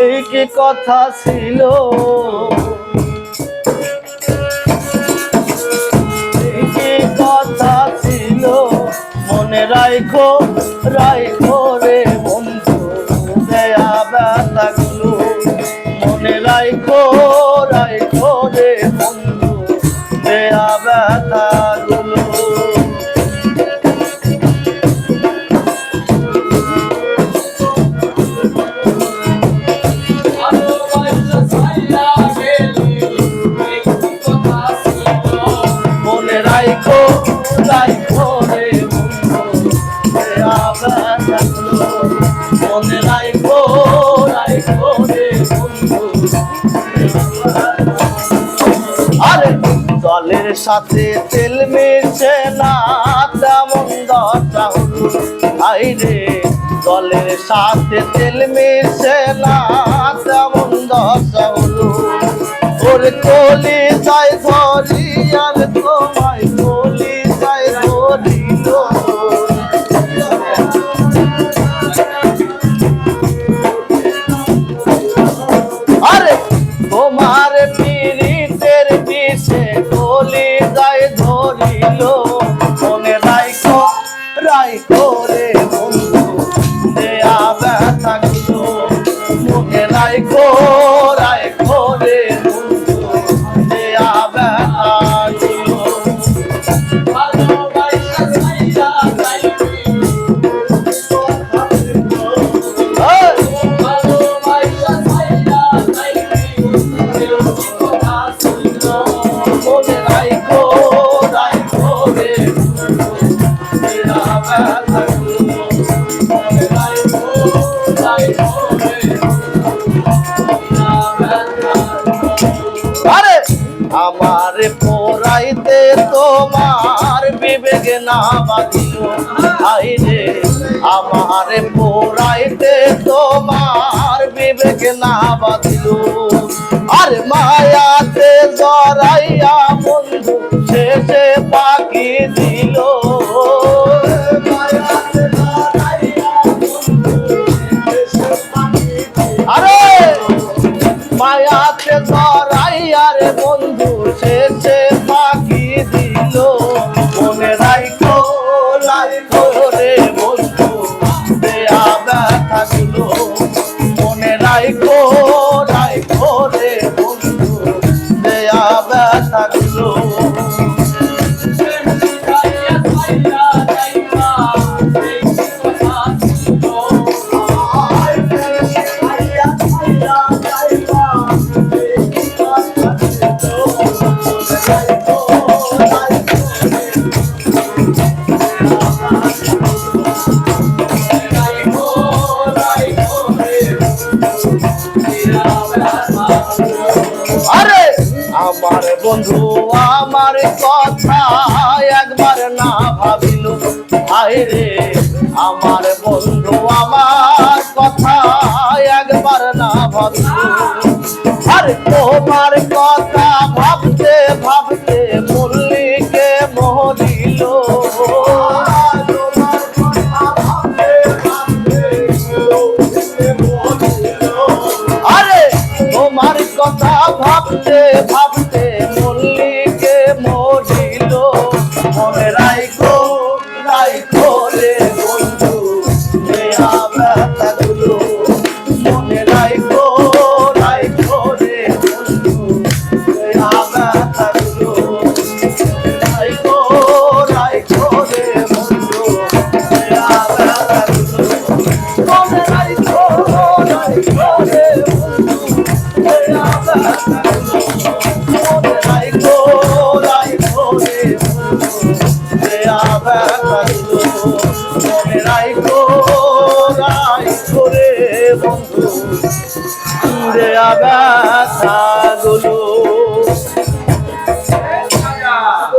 এই কি কথা ছিল, এই কি কথা ছিল, মনে রাইখো রাইখো রে বন্ধু দেয়া ব্যথাগুলো, মনে রাইখো রাইখো রে বন্ধু দেয়া ব্যথাগুলো। মনে রাইখো রাইখো রে বন্ধু দেয়া ব্যথাগুলো, মনে রাইখো রাইখো রে বন্ধু। আরে জলের সাথে তেল মিশে না তেমন দশা হলো, আইরে জলের সাথে তেল মিশে না তেমন দশা হলো। ওর কলি যায় ধরি আর তোমায় কলি যায় ধরিল, আরে তোমার পীড়িতের বিষে কলি যায় ধরিল, মনে রাইখো রাইখো রে বন্ধু দেয়া ব্যথাগুলো, মনে রাইখো রাইখো রে বন্ধু দেয়া ব্যথাগুলো। মনে রাইখো রাইখো রে দেয়া ব্যথাগুলো, মনে রাইখো রাইখো রে দেয়া ব্যথাগুলো। আরে আমার পোড়াইতে তোমার বিবেক না বাঁধিল, আইরে আমার পোড়াইতে তোমার বিবেক না বাঁধিল। আর মায়াতে জড়াইয়া বন্ধু শেষে পাখি দিল, আরে মায়াতে জড়াইয়া রে বন্ধু শেষে পাখি দিল, মনে রাইখো রাইখো রে বন্ধু দেয়া ব্যথাগুলো, মনে রাইখো রাইখো রে বন্ধু দেয়া ব্যথাগুলো। আরে আমার বন্ধু আমার কথা একবার না ভাবিল, আরে আমার বন্ধু আমার কথা একবার না ভাবিল। আরে তোমার কথা ভাবতে ভাবতে মল্লিকে মরিল, আরে তোমার কথা ভাবতে ভাবতে মল্লিকে মরিল, মনে রাইখো রাইখো রে বন্ধু দেয়া ব্যথাগুলো, মনে রাইখো রাইখো রে বন্ধু দেয়া ব্যথাগুলো, রাইখো রাইখো রে বন্ধু দেয়া ব্যথাগুলো, মনে রাইখো রাইখো রে বন্ধু দেয়া ব্যথাগুলো, মনে রাইখো রাইখো রে বন্ধু দেয়া ব্যথাগুলো, মনে রাইখো রাইখো রে বন্ধু দেয়া ব্যথা।